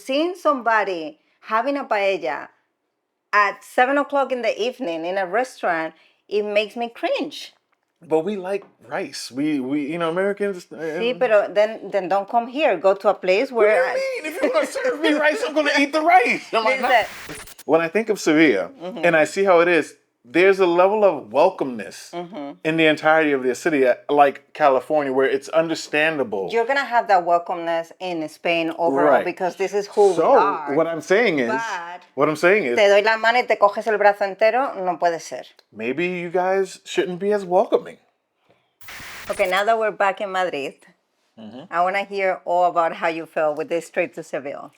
seeing somebody having a paella at 7 o'clock in the evening in a restaurant, it makes me cringe. But we like rice. We Americans. Sí, pero then don't come here. Go to a place What do where. you mean? If you're gonna serve me rice, I'm gonna eat the rice. I'm like, Listen. when I think of Sevilla and I see how it is, there's a level of welcomeness in the entirety of the city, like California, where it's understandable. You're gonna have that welcomeness in Spain overall Right. because this is who we are. So what I'm saying is, But te doy la mano y te coges el brazo entero, no puede ser. maybe you guys shouldn't be as welcoming. Okay, now that we're back in Madrid, I want to hear all about how you felt with this trip to Seville.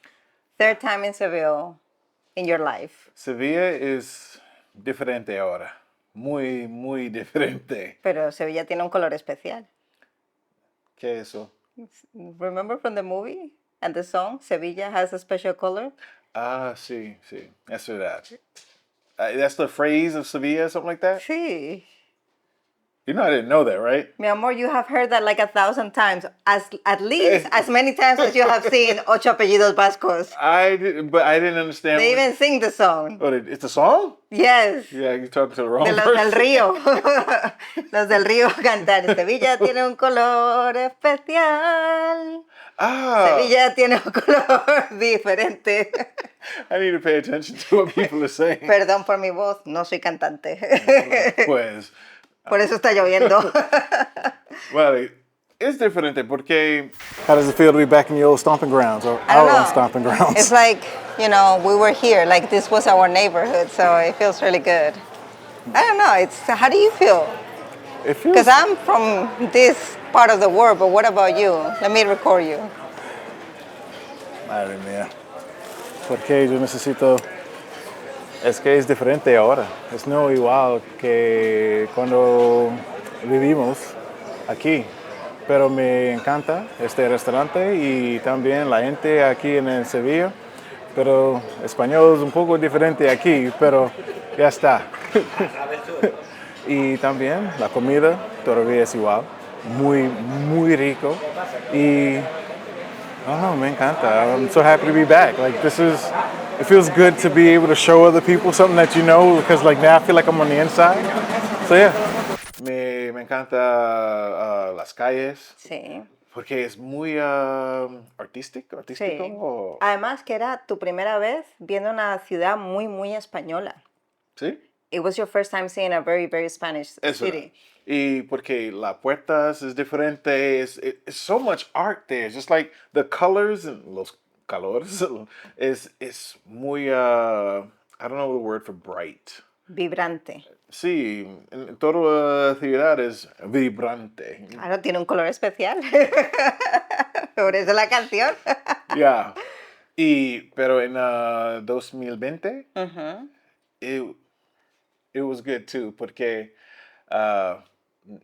Third time in Seville in your life. Sevilla is diferente ahora. Muy, muy diferente. Pero Sevilla tiene un color especial. ¿Qué es eso? Remember from the movie and the song, Sevilla has a special color? Ah, sí, sí. That's verdad. That's the phrase of Sevilla, something like that? Sí. You know I didn't know that, right? Mi amor, you have heard that like 1,000 times, at least as many times as you have seen Ocho Apellidos Vascos. But I didn't understand. They even sing the song. Oh, it's a song? Yes. Yeah, you're talking to the wrong De los person. del río. Los del río cantan. Sevilla tiene un color especial. Sevilla tiene un color diferente. I need to pay attention to what people are saying. Perdón por mi voz, no soy cantante. Pues. Por eso está lloviendo. Well, it's diferente porque. How does it feel to be back in your old stomping grounds or I don't our know. own stomping grounds? It's like, we were here, like this was our neighborhood, so it feels really good. I don't know, how do you feel? It feels. Because I'm from this part of the world, but what about you? Let me record you. Madre mía. Porque yo necesito. Es que es diferente ahora. Es no igual que cuando vivimos aquí. Pero me encanta este restaurante y también la gente aquí en Sevilla. Pero español es un poco diferente aquí, pero ya está. Y también la comida todavía es igual. Muy, muy rico. Y I don't know, me encanta. I'm so happy to be back. It feels good to be able to show other people something that you know, because now I feel like I'm on the inside. So yeah. Me encanta las calles. Sí. Porque es muy artístico. Sí. Además que era tu primera vez viendo una ciudad muy, muy española. Sí. It was your first time seeing a very, very Spanish city. Y porque la puertas es diferente, it's so much art there. It's just like the colors and los colores es muy, I don't know the word for bright. Vibrante. Sí, en toda la ciudad es vibrante. Claro, tiene un color especial. Por eso la canción. Yeah. Pero en 2020, it was good too, porque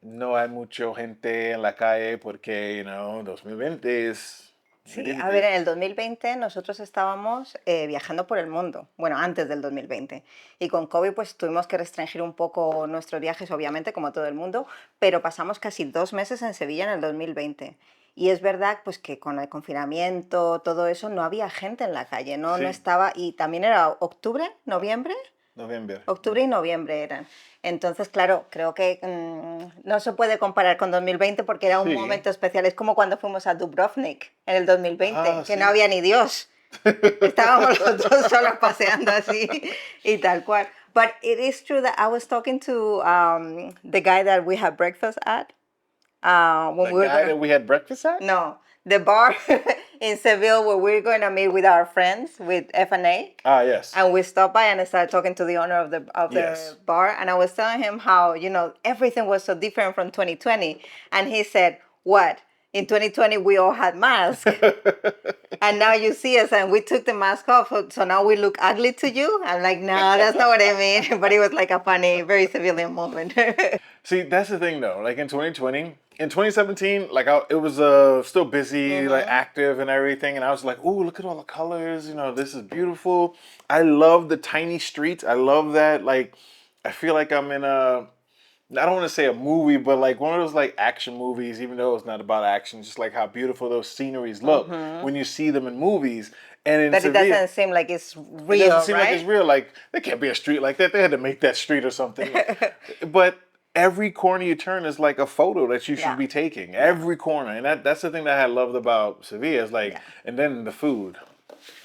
no hay mucha gente en la calle porque, 2020 es... Sí, a ver, en el 2020 nosotros estábamos viajando por el mundo, bueno, antes del 2020, y con COVID pues tuvimos que restringir un poco nuestros viajes, obviamente, como todo el mundo, pero pasamos casi 2 meses en Sevilla en el 2020. Y es verdad pues que con el confinamiento, todo eso, no había gente en la calle, no estaba, y también era octubre, noviembre. Octubre y noviembre eran. Entonces, claro, creo que no se puede comparar con 2020 porque era un momento especial. Es como cuando fuimos a Dubrovnik en el 2020, que no había ni Dios. Estábamos los dos solos paseando así y tal cual. But it is true that I was talking to the guy that we had breakfast at. That we had breakfast at? No, the bar in Seville where we're going to meet with our friends, with F&A. Ah, yes. And we stopped by and I started talking to the owner of the bar. And I was telling him how, everything was so different from 2020. And he said, what? In 2020, we all had masks. And now you see us and we took the mask off. So now we look ugly to you? I'm like, no, that's not what I mean. But it was like a funny, very civilian moment. See, that's the thing though. Like in 2020, in 2017, it was still busy, active and everything. And I was like, ooh, look at all the colors. This is beautiful. I love the tiny streets. I love that. I feel like I'm in I don't want to say a movie, but like one of those like action movies, even though it's not about action, just like how beautiful those sceneries look when you see them in movies. And in That it Seville, doesn't seem like it's it doesn't real, seem like it's right? real. Like there can't be a street like that. They had to make that street or something. But every corner you turn is like a photo that you should Yeah. be taking. Every corner, and that's the thing that I loved about Sevilla. Is like, Yeah. and then the food.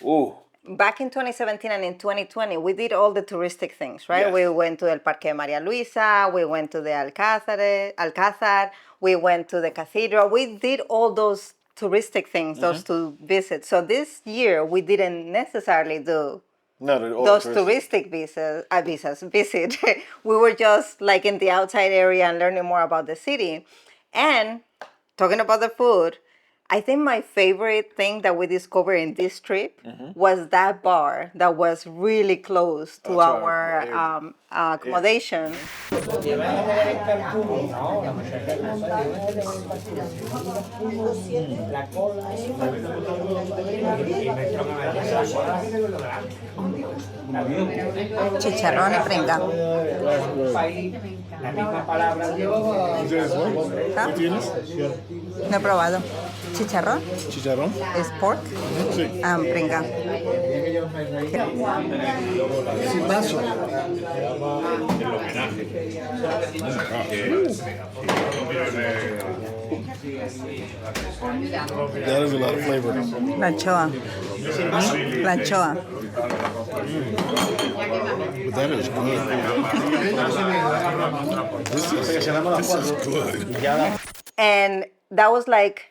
Ooh, Back in 2017 and in 2020, we did all the touristic things, right? Yes. We went to El Parque Maria Luisa, we went to the Alcázar, we went to the cathedral. We did all those touristic things, those two visits. So this year, we didn't necessarily do no, they're all those touristic. touristic visit. We were just like in the outside area and learning more about the city. And talking about the food, I think my favorite thing that we discovered in this trip was that bar that was really close to To our accommodation. Chicharrón y pringa. ¿Ah? No he probado. Chicharrón Chicharrón. es pork Sí. and pringa. Sin vaso. That is a lot of flavor. La anchoa. La anchoa. But that is good. This is good. And that was like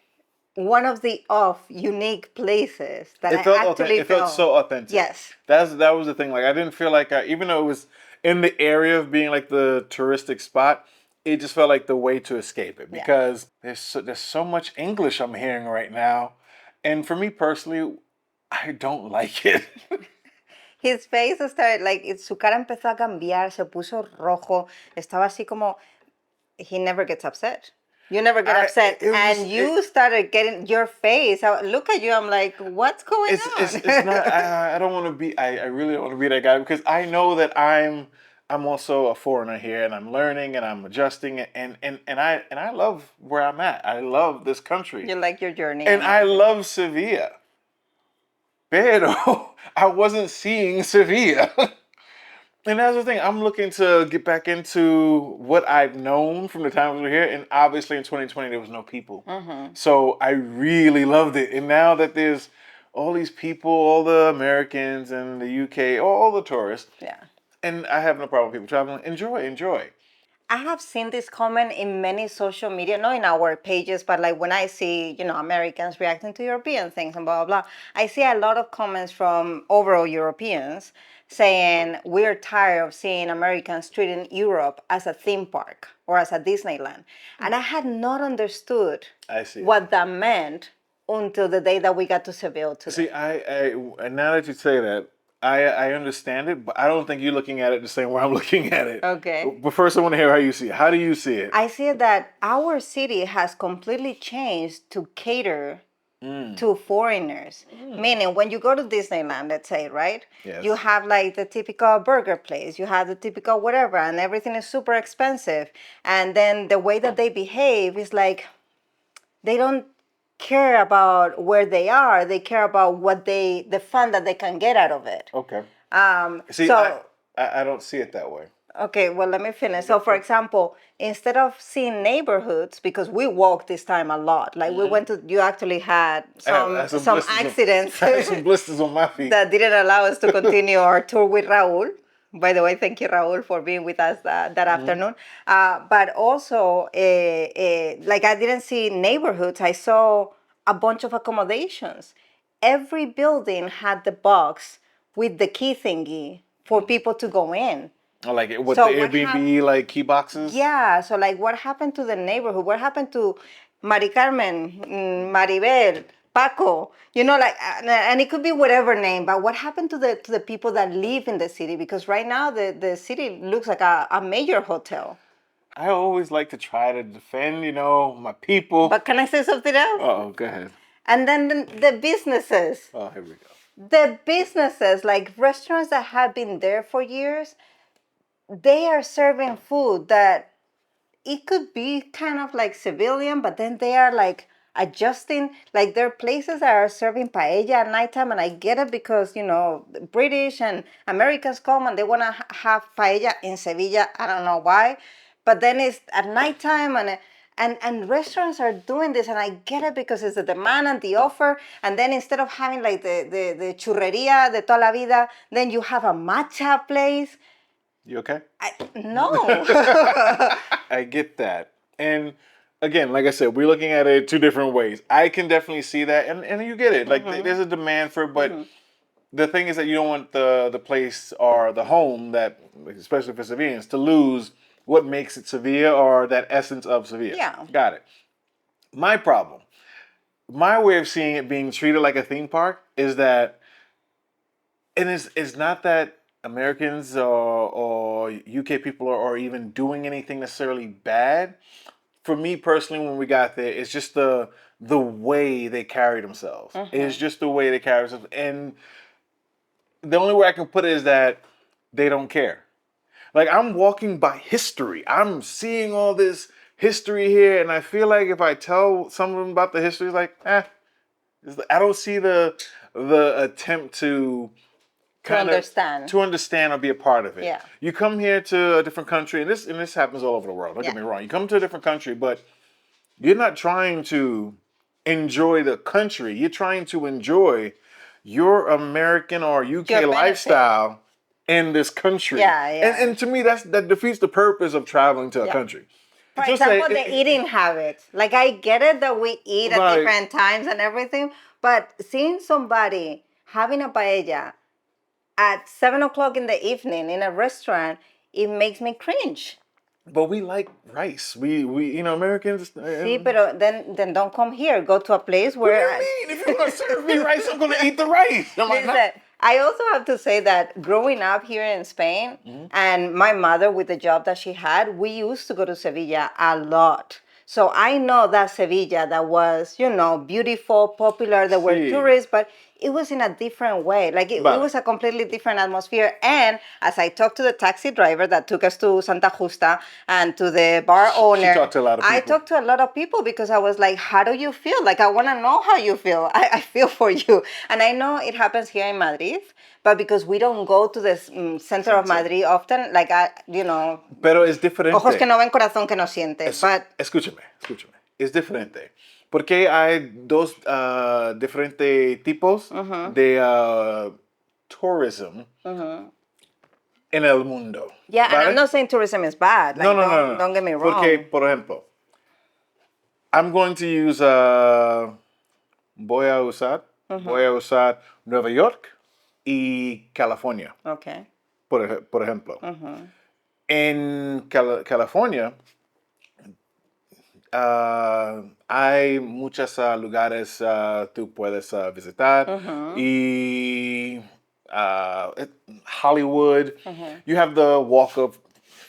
one of the unique places that It felt I actually it felt so authentic. Yes. That was the thing. Like I didn't feel like even though it was in the area of being like the touristic spot, it just felt like the way to escape it because there's so much English I'm hearing right now, and for me personally, I don't like it. His face started, like, su cara empezó a cambiar, se puso rojo, estaba así como, he never gets upset. You never get upset. And you started getting your face. I look at you, I'm like, what's going on? It's not, I don't want to be, I really don't want to be that guy because I know that I'm also a foreigner here and I'm learning and I'm adjusting and I love where I'm at. I love this country. You like your journey. And I love Sevilla. Pero I wasn't seeing Sevilla. And that's the thing. I'm looking to get back into what I've known from the time we were here. And obviously in 2020, there was no people. So I really loved it. And now that there's all these people, all the Americans and the UK, all the tourists. Yeah. And I have no problem with people traveling. Enjoy. I have seen this comment in many social media, not in our pages, but like when I see, Americans reacting to European things and blah, blah, blah, I see a lot of comments from overall Europeans saying we're tired of seeing Americans treating Europe as a theme park or as a Disneyland. And I had not understood what that meant until the day that we got to Seville today. See, and now that you say that, I understand it, but I don't think you're looking at it the same way I'm looking at it. Okay. But first, I want to hear how you see it. How do you see it? I see that our city has completely changed to cater to foreigners. Meaning, when you go to Disneyland, let's say, right? Yes. You have like the typical burger place, you have the typical whatever, and everything is super expensive. And then the way that they behave is like they don't care about where they are. They care about the fun that they can get out of it. Okay. See, So I don't see it that way. okay, well, let me finish. So, for example, instead of seeing neighborhoods, because we walked this time a lot, like we went to, you actually had some accidents I had some blisters on my feet. that didn't allow us to continue our tour with Raul. By the way, thank you, Raul, for being with us that afternoon. But also, like I didn't see neighborhoods. I saw a bunch of accommodations. Every building had the box with the key thingy for people to go in. Oh, like with So the Airbnb like key boxes? Yeah, so like what happened to the neighborhood? What happened to Mari Carmen, Maribel, Paco? Like, and it could be whatever name, but what happened to the people that live in the city? Because right now the city looks like a major hotel. I always like to try to defend, my people. But can I say something else? Oh, go ahead. And then the businesses. Oh, here we go. The businesses, like restaurants that have been there for years, they are serving food that it could be kind of like civilian, but then they are like adjusting. Like there are places that are serving paella at nighttime, and I get it because British and Americans come and they want to have paella in Sevilla. I don't know why, but then it's at nighttime and restaurants are doing this, and I get it because it's the demand and the offer. And then instead of having like the churreria de toda la vida, then you have a matcha place. You okay? No. I get that. And again, like I said, we're looking at it two different ways. I can definitely see that, and you get it. Like there's a demand for it, but the thing is that you don't want the place or the home that, especially for Sevillians, to lose what makes it Sevilla or that essence of Sevilla. Yeah. Got it. My problem, my way of seeing it being treated like a theme park is that, and it's not that Americans or UK people are even doing anything necessarily bad. For me personally, when we got there, it's just the way they carry themselves. It's just the way they carry themselves. And the only way I can put it is that they don't care. Like, I'm walking by history. I'm seeing all this history here, and I feel like if I tell some of them about the history, it's like, I don't see the attempt to understand or be a part of it. Yeah. You come here to a different country, and this happens all over the world. Don't get me wrong. You come to a different country, but you're not trying to enjoy the country. You're trying to enjoy your American or UK lifestyle in this country. Yeah. And to me, that defeats the purpose of traveling to a country. For example, the eating habits. Like, I get it that we eat at different times and everything, but seeing somebody having a paella at 7 o'clock in the evening in a restaurant, it makes me cringe. But we like rice. We Americans. See, but then don't come here. Go to a place where. What do you mean? If you're gonna serve me rice, I'm gonna eat the rice. Listen, I also have to say that growing up here in Spain, and my mother with the job that she had, we used to go to Sevilla a lot. So I know that Sevilla that was, beautiful, popular, there were tourists, but it was in a different way. Like it was a completely different atmosphere. And as I talked to the taxi driver that took us to Santa Justa and to the bar owner, she talked to a lot of people. I talked to a lot of people because I was like, how do you feel? Like, I want to know how you feel. I feel for you. And I know it happens here in Madrid, but because we don't go to the center of Madrid often, like, Pero es diferente. Ojos que no ven, corazón que no siente. Escúchame. Es diferente. Porque hay dos diferentes tipos de tourism en el mundo. Yeah, ¿vale? And I'm not saying tourism is bad. Like, no. Don't get me wrong. Porque, por ejemplo, I'm going to use, voy a usar Nueva York y California. Okay. Por ejemplo. En California, hay muchos lugares tú puedes visitar y Hollywood. You have the walk of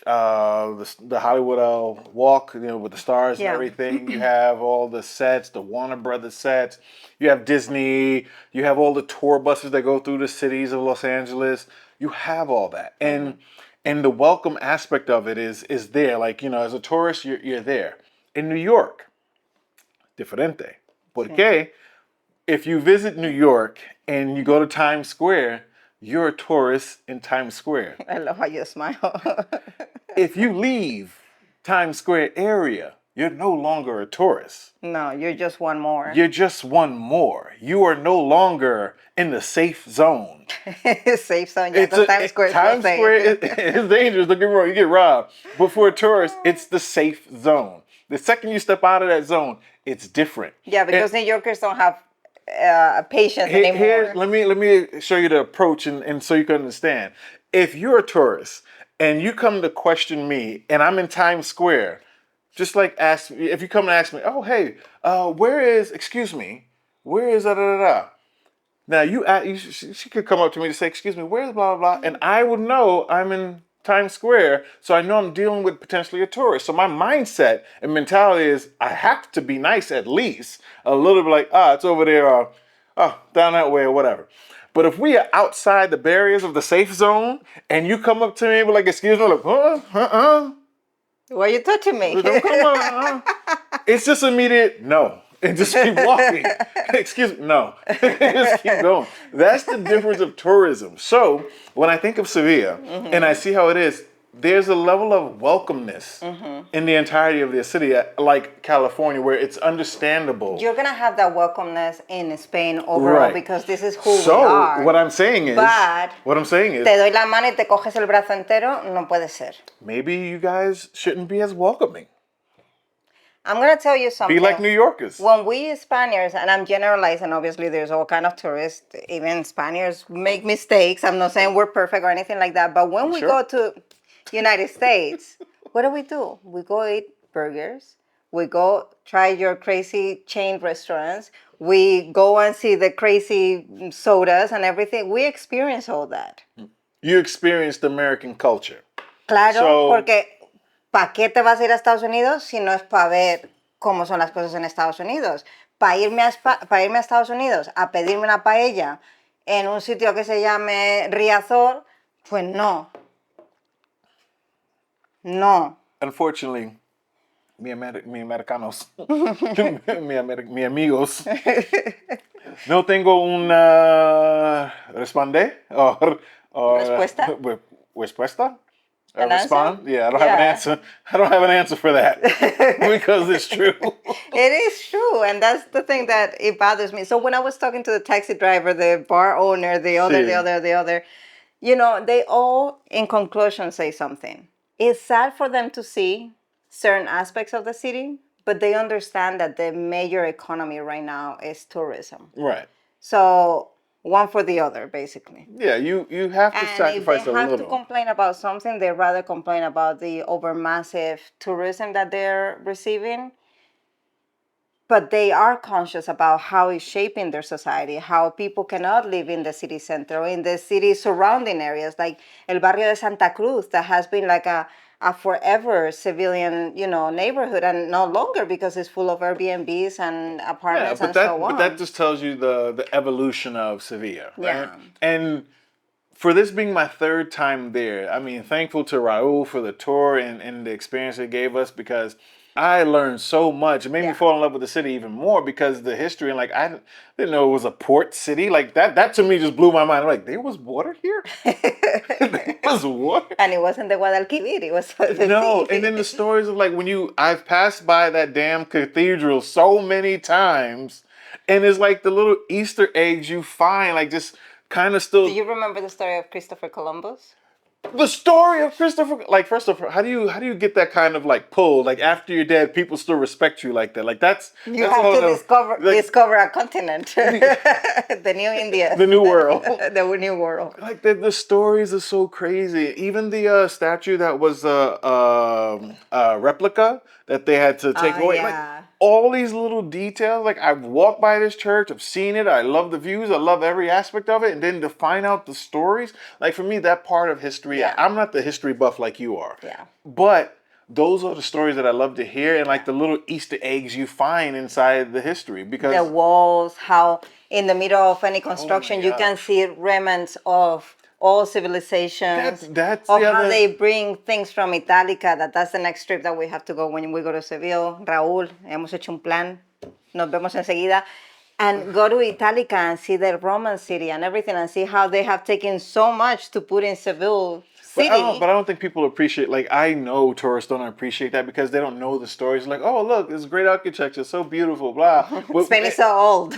the Hollywood walk, with the stars and everything. You have all the sets, the Warner Brothers sets. You have Disney. You have all the tour buses that go through the cities of Los Angeles. You have all that, and the welcome aspect of it is there. Like, as a tourist, you're there. In New York, diferente. Porque if you visit New York and you go to Times Square, you're a tourist in Times Square. I love how you smile. If you leave Times Square area, you're no longer a tourist. No, you're just one more. You're just one more. You are no longer in the safe zone. Safe zone. Yeah, Times Square is Times Square is dangerous. Don't get me wrong, you get robbed. But for a tourist, it's the safe zone. The second you step out of that zone, it's different. Yeah, because New Yorkers don't have patience anymore. Here, let me show you the approach, and so you can understand. If you're a tourist and you come to question me, and I'm in Times Square, just like if you come and ask me, oh hey, where is da da da da. Now she could come up to me to say, excuse me, where's blah blah blah, and I would know I'm in Times Square, so I know I'm dealing with potentially a tourist. So my mindset and mentality is I have to be nice, at least a little bit, like, it's over there, or down that way, or whatever. But if we are outside the barriers of the safe zone and you come up to me like, excuse me, like, Why are you touching me? Don't come on. It's just immediate no. And just keep walking. Excuse me, no. Just keep going. That's the difference of tourism. So when I think of Sevilla and I see how it is, there's a level of welcomeness in the entirety of the city, like California, where it's understandable. You're gonna have that welcomeness in Spain overall because this is who we So are. what I'm saying is, But te doy la mano y te coges el brazo entero, no puede ser. Maybe you guys shouldn't be as welcoming. I'm gonna tell you something. Be like New Yorkers. When we Spaniards, and I'm generalizing, obviously there's all kind of tourists, even Spaniards make mistakes. I'm not saying we're perfect or anything like that, but when we go to United States, what do? We go eat burgers. We go try your crazy chain restaurants. We go and see the crazy sodas and everything. We experience all that. You experienced American culture. Claro, porque ¿para qué te vas a ir a Estados Unidos si no es para ver cómo son las cosas en Estados Unidos? Para irme a Estados Unidos a pedirme una paella en un sitio que se llame Riazor, pues no. No. Unfortunately, mi americanos, mi amigos, no tengo una ¿Respuesta? Respuesta? Respond? Yeah, I don't have an answer. I don't have an answer for that because it's true. It is true, and that's the thing that it bothers me. So when I was talking to the taxi driver, the bar owner, the other, you know, they all, in conclusion, say something. It's sad for them to see certain aspects of the city, but they understand that the major economy right now is tourism. Right. So one for the other, basically. Yeah, you have to sacrifice a little. If they have to complain about something, they rather complain about the overmassive tourism that they're receiving. But they are conscious about how it's shaping their society, how people cannot live in the city center or in the city surrounding areas, like El Barrio de Santa Cruz, that has been like a forever civilian, you know, neighborhood, and no longer because it's full of Airbnbs and apartments and so on. But that just tells you the evolution of Sevilla, right? Yeah. And for this being my third time there, I mean, thankful to Raul for the tour and the experience it gave us, because I learned so much. It made me fall in love with the city even more because the history, and like I didn't know it was a port city. Like that to me just blew my mind. I'm like, there was water here? There was water? And it wasn't the Guadalquivir, it was the No, sea. and then the stories of like I've passed by that damn cathedral so many times, and it's like the little Easter eggs you find, like just kind of still. Do you remember the story of Christopher Columbus? The story of Christopher, like, first of all, how do you get that kind of like pull? Like after you're dead, people still respect you like that. Like that's you have to discover a continent, the new India, the new world, the new world. Like the stories are so crazy. Even the statue that was a replica that they had to take away. Yeah. Like all these little details. Like I've walked by this church, I've seen it, I love the views, I love every aspect of it, and then to find out the stories. Like for me, that part of history. Yeah. I'm not the history buff like you are. Yeah. But those are the stories that I love to hear, and like the little Easter eggs you find inside the history. Because the walls, how in the middle of any construction you can see remnants of all civilizations. That's of how they bring things from Italica. That's the next trip that we have to go when we go to Seville. Raul, hemos hecho un plan. Nos vemos enseguida. And go to Italica and see the Roman city and everything, and see how they have taken so much to put in Seville city. But I don't think people appreciate, like, I know tourists don't appreciate that because they don't know the stories. Like, oh, look, this great architecture, so beautiful, blah. Spain is so old.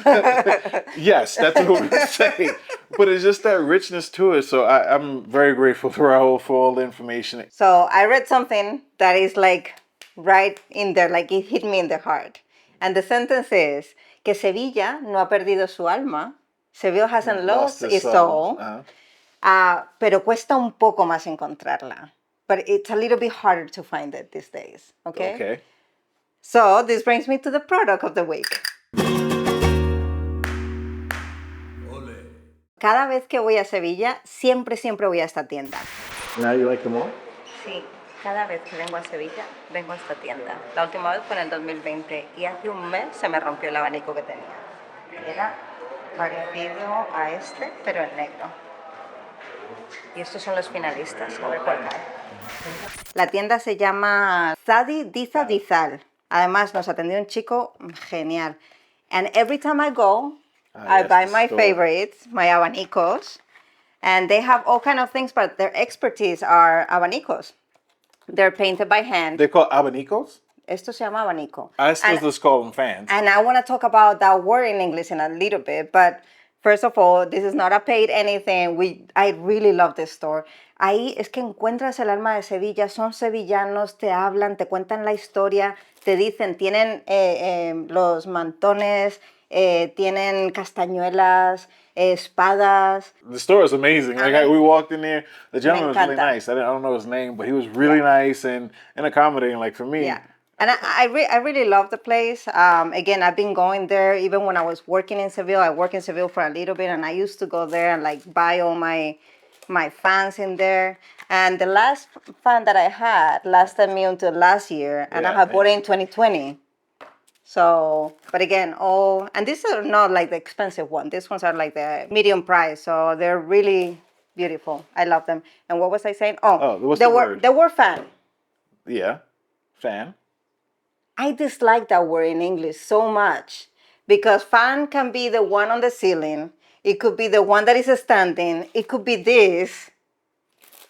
Yes, that's what we're saying. But it's just that richness to it. So I'm very grateful to Raul for all the information. So I read something that is like right in there, like it hit me in the heart. And the sentence is, que Sevilla no ha perdido su alma. Seville hasn't lost its soul. Pero cuesta un poco más encontrarla. But it's a little bit harder to find it these days. Okay? So this brings me to the product of the week. Cada vez que voy a Sevilla, siempre voy a esta tienda. Now you like them all? Sí, cada vez que vengo a Sevilla, vengo a esta tienda. La última vez fue en el 2020 y hace un mes se me rompió el abanico que tenía. Era parecido a este, pero en negro. Y estos son los finalistas. A ver cuál cae. La tienda se llama Zadi Diza Dizal. Además, nos atendió un chico genial. And every time I go, I yes, buy the my store. favorites, my abanicos. And they have all kind of things, but their expertise are abanicos. They're painted by hand. They call abanicos? Esto se llama abanico. I still just call them fans. And I want to talk about that word in English in a little bit, but first of all, this is not a paid anything. I really love this store. Ahí es que encuentras el alma de Sevilla, son sevillanos, te hablan, te cuentan la historia, te dicen, tienen los mantones, tienen castañuelas, espadas. The store is amazing. Like we walked in there, the gentleman was really encanta. nice. I don't know his name, but he was really nice and accommodating. Like for me, Yeah. And I really love the place. Again, I've been going there even when I was working in Seville. I worked in Seville for a little bit, and I used to go there and like buy all my fans in there. And the last fan that I had lasted me until last year, and I Yeah, had bought it in 2020. So, but again, and these are not like the expensive one. These ones are like the medium price, so they're really beautiful. I love them. And what was I saying? what's the word? The word fan. Yeah, fan. I dislike that word in English so much because fan can be the one on the ceiling. It could be the one that is standing. It could be this.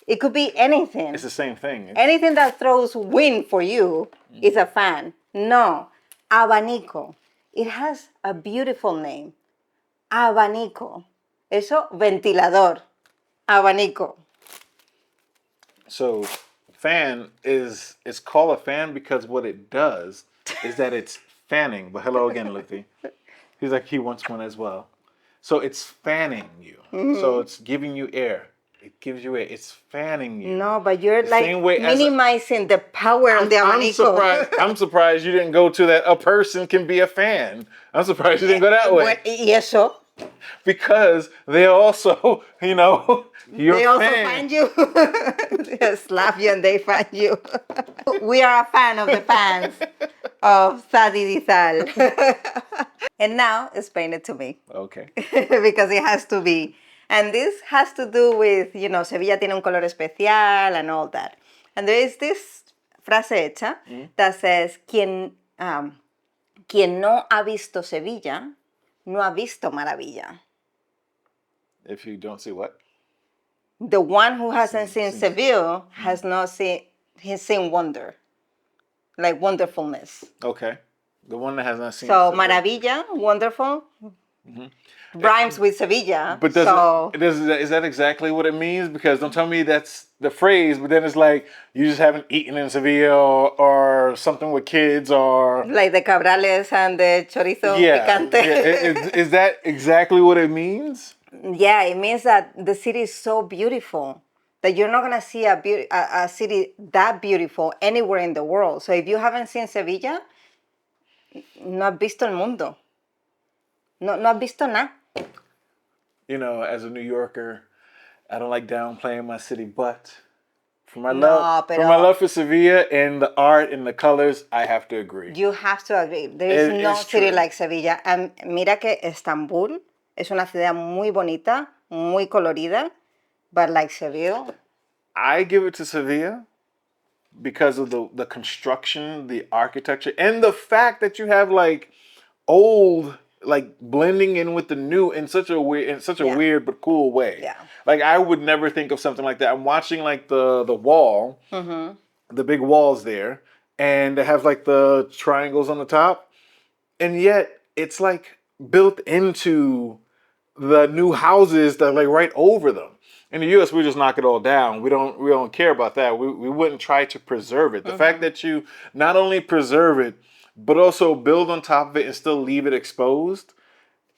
It could be anything. It's the same thing. Anything that throws wind for you is a fan. No, abanico. It has a beautiful name. Abanico. Eso, ventilador. Abanico. So, fan it's called a fan because what it does is that it's fanning. But hello again, Luffy. He's like he wants one as well. So it's fanning you. So it's giving you air. It gives you air. It's fanning you. No, but you're The like same way as minimizing the power of the abanico. I'm surprised you didn't go to that. A person can be a fan. I'm surprised you didn't go that way. Y eso. Because they also, your They also fan. find you. They slap you and they find you. We are a fan of the fans of Sadi Dizal. And now explain it to me. Okay. Because it has to be. And this has to do with, Sevilla tiene un color especial and all that. And there is this frase hecha that says, quien no ha visto Sevilla, no ha visto maravilla. If you don't see what? The one who hasn't seen Seville has not seen, he's seen wonder, like wonderfulness. Okay. The one that has not seen. So, Seville. maravilla, wonderful, rhymes with Sevilla. But is that exactly what it means? Because don't tell me that's the phrase, but then it's like you just haven't eaten in Sevilla or something with kids or... Like the cabrales and the chorizo picante. Yeah. Is that exactly what it means? Yeah, it means that the city is so beautiful that you're not going to see a city that beautiful anywhere in the world. So if you haven't seen Sevilla, no has visto el mundo. No has visto nada. As a New Yorker, I don't like downplaying my city, but for my love for Sevilla and the art and the colors, I have to agree. You have to agree. There is no city like Sevilla. And mira que Estambul es una ciudad muy bonita, muy colorida, but like Seville. I give it to Sevilla because of the construction, the architecture, and the fact that you have like old, like blending in with the new in such a weird but cool way. Yeah. Like I would never think of something like that. I'm watching like the wall, the big walls there, and they have like the triangles on the top, and yet it's like built into the new houses that are like right over them. In the U.S., we just knock it all down. We don't care about that. We wouldn't try to preserve it. The fact that you not only preserve it, but also build on top of it and still leave it exposed,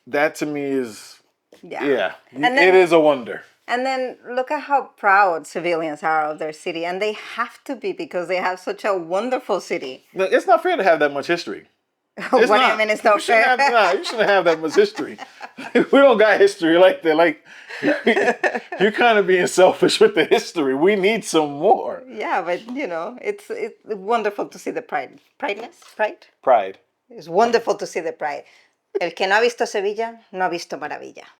that to me is, it is a wonder. And then look at how proud civilians are of their city. And they have to be because they have such a wonderful city. No, it's not fair to have that much history. What do you mean it's not fair? You shouldn't have that much history. We don't got history like that. Like, you're kind of being selfish with the history. We need some more. Yeah, but it's wonderful to see the pride. Pride. It's wonderful to see the pride. El que no ha visto Sevilla, no ha visto maravilla.